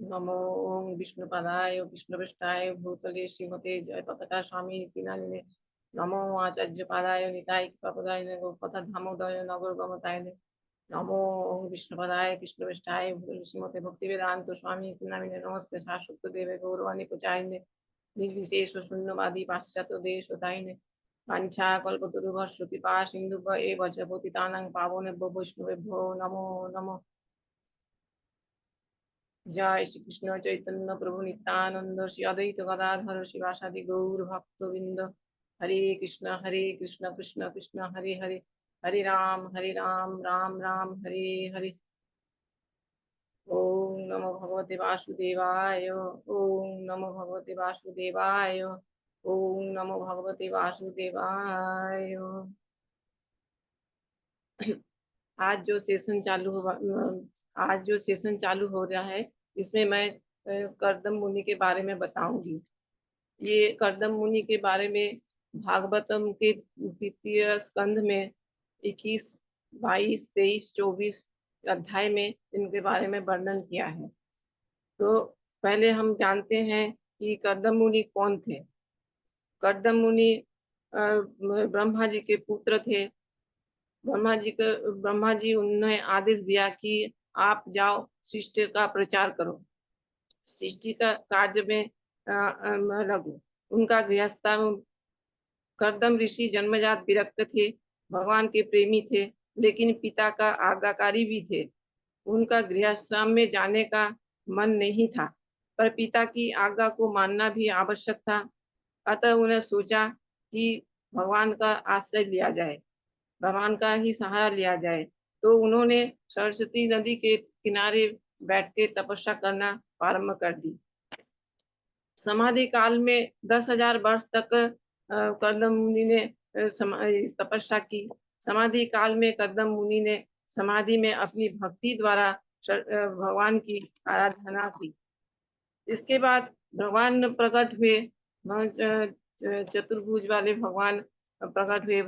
नमो ओं विष्णुपदाय विष्णुपृष्ठाय भूतले श्रीमते जयपताका स्वामी इति नामिने नमो आचार्यपादाय निताय कृपापदाय गोपथधामोदय नगरगमताय नमो ओं विष्णुपदाय विष्णुपृष्ठाय भूतले श्रीमते भक्तिवेदांत स्वामी इति नामिने नमस्ते शाश्वत देवे गौरवाणी प्रचारिणे निर्विशेष शून्यवादी पाश्चात्य देशतारिणे वाञ्छा कल्पतरुभ्यश्च कृपा सिन्धुभ्य एव च पतितानां पावनेभ्यो वैष्णवेभ्यो नमो नमः। जय श्री कृष्ण चैतन्य प्रभु नित्यानंद श्री अद्वैत गदाधर शिवासादि गौर भक्त बिंद हरे कृष्ण कृष्ण कृष्ण हरे हरे हरे राम राम राम हरे हरे। ओम नमो भगवते वासुदेवाय ओम नमो भगवते वासुदेवाय ओम नमो भगवते वासुदेवाय। आज जो सेशन चालू हो रहा है इसमें मैं कर्दम मुनि के बारे में बताऊंगी। ये कर्दम मुनि के बारे में भागवतम के द्वितीय स्कंध में 21, 22, 23, 24 अध्याय में इनके बारे में वर्णन किया है। तो पहले हम जानते हैं कि कर्दम मुनि कौन थे। कर्दम मुनि ब्रह्मा जी के पुत्र थे। ब्रह्मा जी उन्हें आदेश दिया कि आप जाओ सृष्टि का प्रचार करो, सृष्टि का कार्य में लगो। उनका गृहस्था कर्दम ऋषि जन्मजात विरक्त थे, भगवान के प्रेमी थे, लेकिन पिता का आज्ञाकारी भी थे। उनका गृहस्थाश्रम में जाने का मन नहीं था, पर पिता की आज्ञा को मानना भी आवश्यक था। अतः उन्हें सोचा कि भगवान का आश्रय लिया जाए, भगवान का ही सहारा लिया जाए। तो उन्होंने सरस्वती नदी के किनारे बैठ के तपस्या करना प्रारंभ कर दी। समाधि काल में 10,000 वर्ष तक कर्दम मुनि ने तपस्या की। समाधि काल में कर्दम मुनि ने समाधि में अपनी भक्ति द्वारा भगवान की आराधना की। इसके बाद भगवान प्रकट हुए, चतुर्भुज वाले भगवान प्रकट हुए।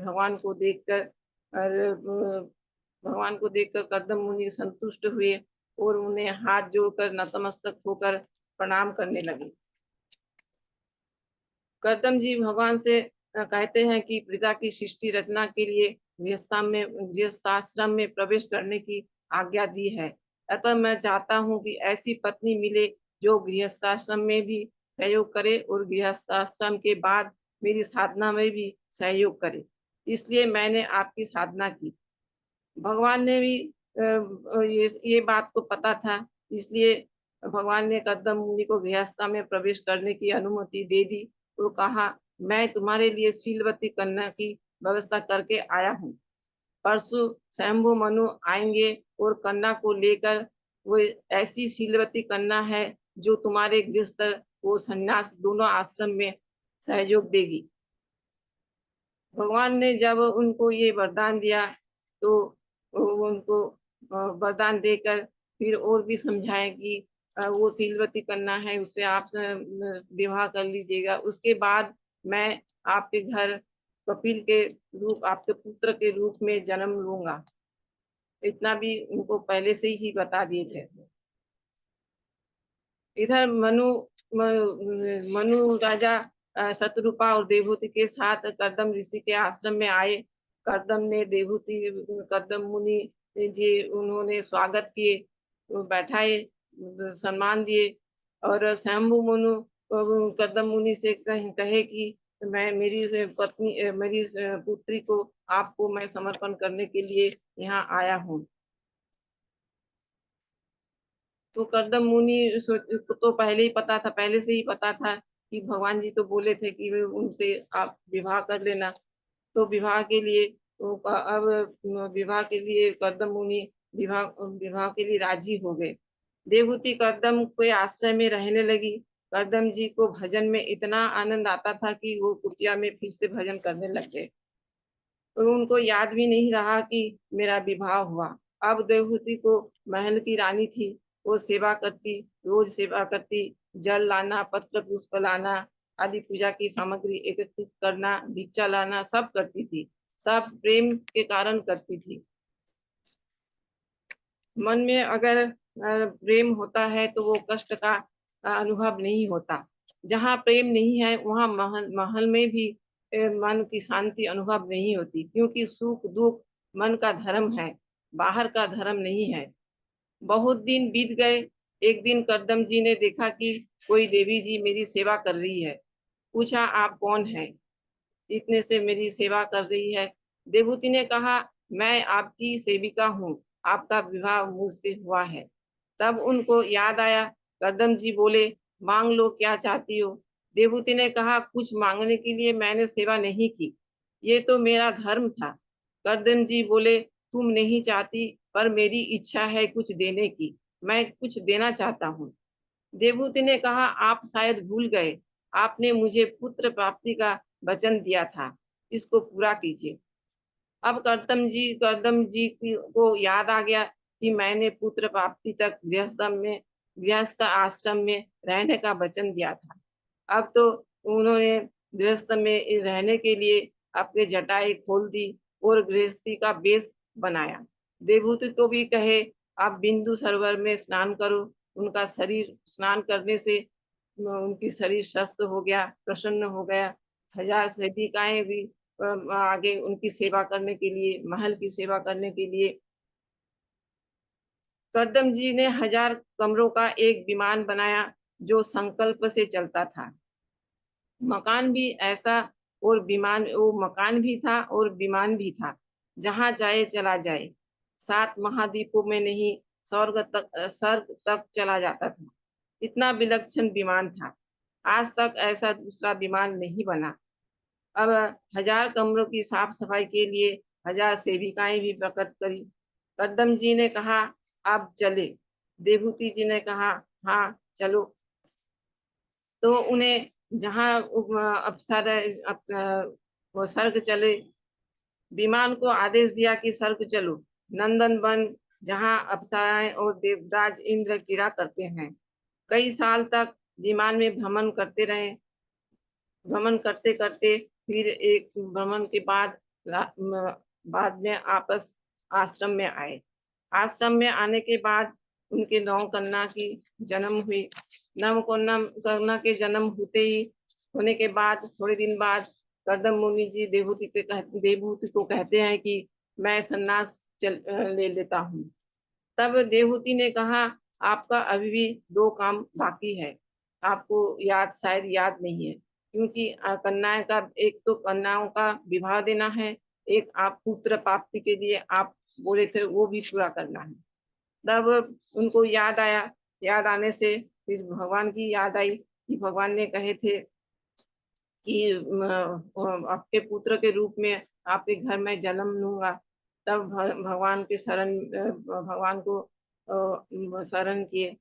भगवान को देखकर कर्दम मुनि संतुष्ट हुए और उन्हें हाथ जोड़कर नतमस्तक होकर प्रणाम करने लगे। कर्दम जी भगवान से कहते हैं कि पिता की सृष्टि रचना के लिए गृहस्थाश्रम में प्रवेश करने की आज्ञा दी है। अतः मैं चाहता हूँ कि ऐसी पत्नी मिले जो गृहस्थाश्रम में भी सहयोग करे और गृहस्थाश्रम के बाद मेरी साधना में भी सहयोग करे। इसलिए मैंने आपकी साधना की। भगवान ने भी ये बात को पता था, इसलिए भगवान ने कर्दम मुनि को गृहस्था में प्रवेश करने की अनुमति दे दी। तो कहा, मैं तुम्हारे लिए शीलवती कन्या की व्यवस्था करके आया हूँ। परसों स्वयंभू मनु आएंगे और कन्या को लेकर। वो ऐसी शीलवती कन्या है जो तुम्हारे गृहस्थ को संन्यास दोनों आश्रम में सहयोग देगी। भगवान ने जब उनको ये वरदान दिया तो उनको वरदान देकर फिर और भी समझाया कि वो शीलवती कन्या है, उससे आप विवाह कर लीजिएगा। उसके बाद मैं आपके घर कपिल के रूप, आपके पुत्र के रूप में जन्म लूंगा। इतना भी उनको पहले से ही बता दिए थे। इधर मनु राजा शत्रुपा और देवहूति के साथ कर्दम ऋषि के आश्रम में आए। कर्दम मुनि जी उन्होंने स्वागत किए, बैठाए, सम्मान दिए। और शंभु मनु कर्दम मुनि से कहे कि मैं मेरी पत्नी, मेरी पुत्री को आपको मैं समर्पण करने के लिए यहाँ आया हूँ। तो कर्दम मुनि को तो पहले से ही पता था कि भगवान जी तो बोले थे कि उनसे आप विवाह कर लेना। तो विवाह के लिए कर्दम मुनि विवाह विवाह के लिए राजी हो गए। देवहूति कर्दम के आश्रय में रहने लगी। कर्दम जी को भजन में इतना आनंद आता था कि वो कुटिया में फिर से भजन करने लग गए और उनको याद भी नहीं रहा कि मेरा विवाह हुआ। अब देवहूति को महल की रानी थी, वो रोज सेवा करती, जल लाना, पत्र पुष्प लाना आदि, पूजा की सामग्री एकत्रित करना, भिक्षा लाना सब करती थी। सब प्रेम के कारण करती थी। मन में अगर प्रेम होता है तो वो कष्ट का अनुभव नहीं होता। जहाँ प्रेम नहीं है वहाँ महल महल में भी मन की शांति अनुभव नहीं होती, क्योंकि सुख दुख मन का धर्म है, बाहर का धर्म नहीं है। बहुत दिन बीत गए। एक दिन करदम जी ने देखा कि कोई देवी जी मेरी सेवा कर रही है। पूछा, आप कौन है, इतने से मेरी सेवा कर रही है? देवहूति ने कहा, मैं आपकी सेविका हूँ, आपका विवाह मुझसे हुआ है। तब उनको याद आया। करदम जी बोले, मांग लो क्या चाहती हो। देवहूति ने कहा, कुछ मांगने के लिए मैंने सेवा नहीं की, ये तो मेरा धर्म था। करदम जी बोले, तुम नहीं चाहती, पर मेरी इच्छा है कुछ देने की, मैं कुछ देना चाहता हूँ। देवहूति ने कहा, आप शायद भूल गए, आपने मुझे पुत्र प्राप्ति का वचन दिया था, इसको पूरा कीजिए। अब करदम जी को याद आ गया कि मैंने पुत्र प्राप्ति तक गृहस्थ आश्रम में रहने का वचन दिया था। अब तो उन्होंने गृहस्थ में रहने के लिए अपने जटाएं खोल दी और गृहस्थी का वेश बनाया। देवहूति को भी कहे, आप बिंदु सरोवर में स्नान करो। उनका शरीर स्नान करने से उनकी शरीर स्वस्थ हो गया, प्रसन्न हो गया। 1000 सेविकाएं भी आगे उनकी सेवा करने के लिए, महल की सेवा करने के लिए। करदम जी ने 1000 कमरों का एक विमान बनाया जो संकल्प से चलता था। मकान भी ऐसा और विमान, वो मकान भी था और विमान भी था, जहाँ चाहे चला जाए। 7 महाद्वीपों में नहीं, स्वर्ग तक चला जाता था। इतना विलक्षण विमान था। आज तक ऐसा दूसरा विमान नहीं बना। अब 1000 कमरों की साफ सफाई के लिए 1000 सेविकाएं भी प्रकट करी। कदम जी ने कहा, आप चले। देवहूति जी ने कहा, हाँ चलो। तो उन्हें जहाँ अप्सर वो स्वर्ग चले, विमान को आदेश दिया कि स्वर्ग चलो। नंदन वन, जहाँ अप्सराएं और देवराज इंद्र क्रीड़ा करते हैं। कई साल तक विमान में भ्रमण करते करते फिर एक भ्रमण के बाद में आपस आश्रम में आए। आश्रम में आने के बाद उनके नौ कन्या की जन्म हुई। नव कन्या के जन्म होने के बाद थोड़े दिन बाद करदम मुनि जी देवहूति को कहते हैं कि मैं संन्यास ले लेता हूँ। तब देवहूति ने कहा, आपका अभी भी 2 काम बाकी है, आपको शायद याद नहीं है, क्योंकि कन्याएं का, एक तो कन्याओं का विवाह देना है, एक आप पुत्र प्राप्ति के लिए आप बोले थे वो भी पूरा करना है। तब उनको याद आया। याद आने से फिर भगवान की याद आई कि भगवान ने कहे थे कि आपके पुत्र के रूप में आपके घर में जन्म लूंगा। तब भगवान को शरण किए।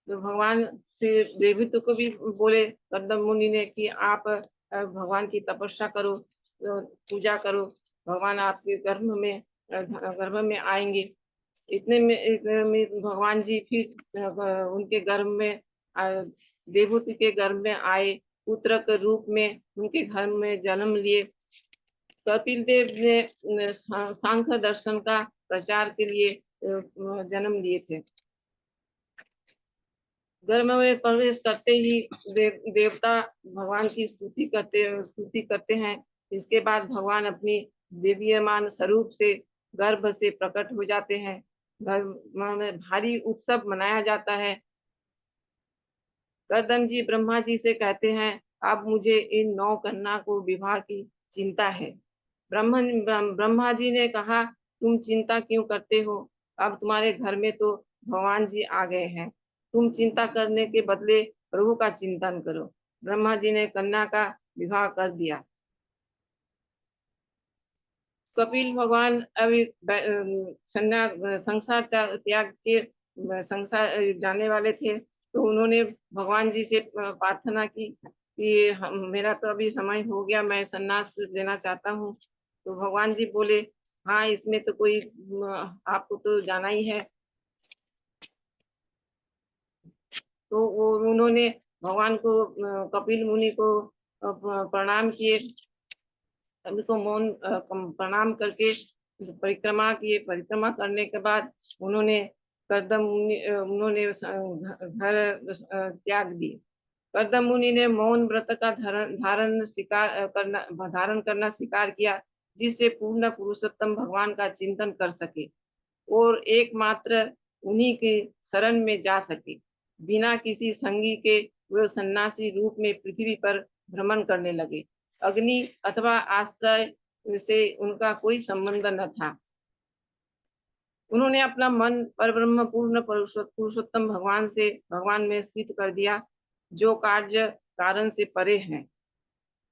तो भगवान फिर देवदूत को भी बोले करदम मुनि ने कि आप भगवान की तपस्या करो, पूजा करो, भगवान आपके गर्भ में आएंगे। इतने में भगवान जी फिर उनके गर्भ में देवहूति के गर्भ में आए, पुत्र के रूप में उनके घर में जन्म लिए। कपिल देव ने सांख्य दर्शन का प्रचार के लिए जन्म लिए थे। गर्भ में प्रवेश करते ही देवता भगवान की स्तुति करते हैं। इसके बाद भगवान अपनी दिव्यमान स्वरूप से गर्भ से प्रकट हो जाते हैं। गर्भ में भारी उत्सव मनाया जाता है। करदम जी ब्रह्मा जी से कहते हैं, अब मुझे इन 9 कन्या को विवाह की चिंता है। ब्रह्मा जी ने कहा, तुम चिंता क्यों करते हो, अब तुम्हारे घर में तो भगवान जी आ गए हैं, तुम चिंता करने के बदले प्रभु का चिंतन करो। ब्रह्मा जी ने कन्या का विवाह कर दिया। कपिल भगवान अभी संसार त्याग के संसार जाने वाले थे, तो उन्होंने भगवान जी से प्रार्थना की कि मेरा तो अभी समय हो गया, मैं संन्यास लेना चाहता हूँ। तो भगवान जी बोले, हाँ इसमें तो कोई आपको तो जाना ही है। तो वो उन्होंने भगवान को कपिल मुनि को प्रणाम किए। सभी को मौन प्रणाम करके परिक्रमा किए। परिक्रमा करने के बाद उन्होंने कर्दम मुनि उन्होंने घर त्याग दिए। कर्दम मुनि ने मौन व्रत का धारण करना स्वीकार किया, जिससे पूर्ण पुरुषोत्तम भगवान का चिंतन कर सके और एकमात्र उन्हीं के शरण में जा सके। बिना किसी संगी के वे सन्यासी रूप में पृथ्वी पर भ्रमण करने लगे। अग्नि अथवा आश्रय से उनका कोई संबंध न था। उन्होंने अपना मन परब्रह्म पूर्ण पुरुषोत्तम भगवान में स्थित कर दिया, जो कार्य कारण से परे हैं,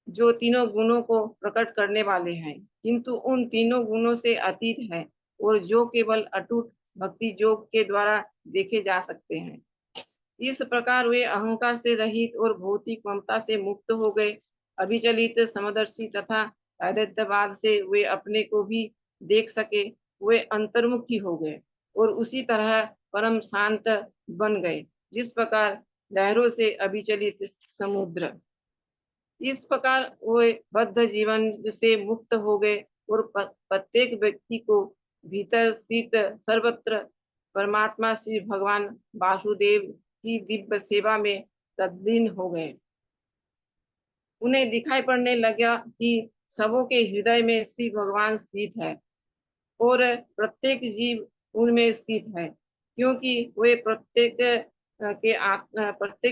जो तीनों गुणों को प्रकट करने वाले हैं, किंतु उन तीनों गुणों से अतीत है और जो केवल अटूट भक्ति योग के द्वारा देखे जा सकते हैं। इस प्रकार वे अहंकार से रहित और भौतिक ममता से मुक्त हो गए। अभिचलित समदर्शी तथा अद्वैतवाद से वे अपने को भी देख सके। वे अंतर्मुखी हो गए और उसी तरह परम शांत बन गए, जिस प्रकार लहरों से अभिचलित समुद्र। इस प्रकार वे बद्ध जीवन से मुक्त हो गए और प्रत्येक व्यक्ति को भीतर स्थित सर्वत्र परमात्मा श्री भगवान वासुदेव की दिव्य सेवा में तल्लीन हो गए। उन्हें दिखाई पड़ने लगा कि सबों के हृदय में श्री भगवान स्थित है और प्रत्येक जीव उनमें स्थित है, क्योंकि वे प्रत्येक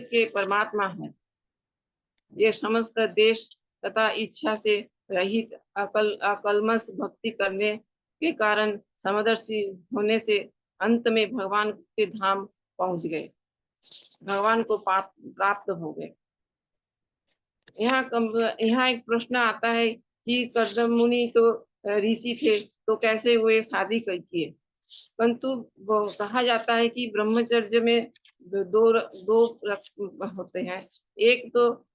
के परमात्मा है। ये समस्त देश तथा इच्छा से रहित अकलमश भक्ति करने के कारण समदर्शी होने से अंत में भगवान के धाम पहुंच गए, भगवान को प्राप्त हो गए। यहाँ एक प्रश्न आता है कि कर्दम मुनि तो ऋषि थे, तो कैसे वो शादी किए? परंतु कहा जाता है कि ब्रह्मचर्य में दो दो होते हैं। एक तो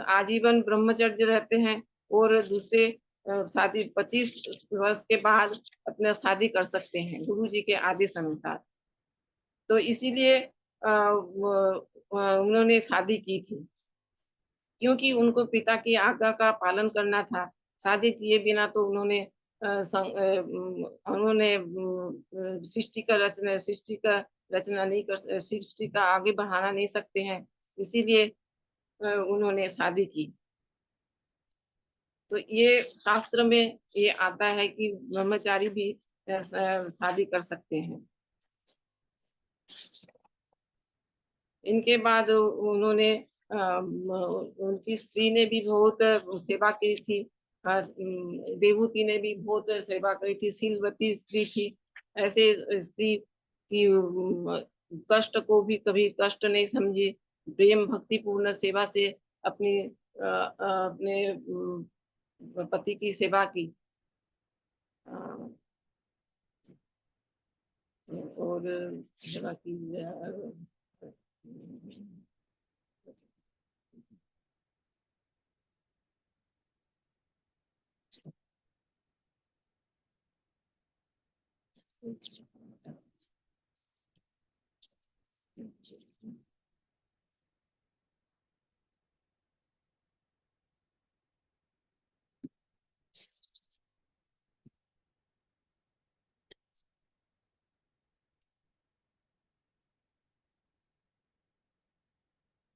आजीवन ब्रह्मचर्य रहते हैं और दूसरे शादी 25 वर्ष के बाद अपना शादी कर सकते हैं गुरु जी के आदेश अनुसार। तो इसीलिए उन्होंने शादी की थी, क्योंकि उनको पिता की आज्ञा का पालन करना था। शादी किए बिना तो उन्होंने सृष्टि का रचना नहीं कर, सृष्टि का आगे बढ़ाना नहीं सकते हैं, इसीलिए उन्होंने शादी की। तो ये शास्त्र में ये आता है कि ब्रह्मचारी भी शादी कर सकते हैं। इनके बाद उन्होंने उनकी स्त्री ने भी बहुत सेवा की थी। देवहूति ने भी बहुत सेवा करी थी, शीलवती स्त्री थी। ऐसे स्त्री की कष्ट को भी कभी कष्ट नहीं समझी, प्रेम भक्ति पूर्ण सेवा से अपने पति की सेवा की। और सेवा की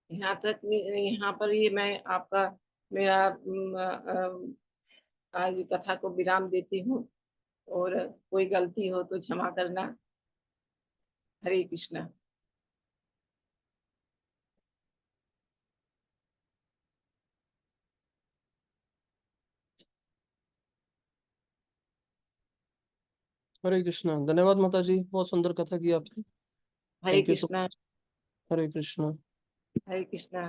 यहाँ तक यहाँ पर ही मैं आपका मेरा आज कथा को विराम देती हूँ और कोई गलती हो तो क्षमा करना। हरे कृष्णा। हरे कृष्णा। धन्यवाद माता जी, बहुत सुंदर कथा की आपने। Hare thank you so Krishna. Much. Hare Krishna. Hare Krishna.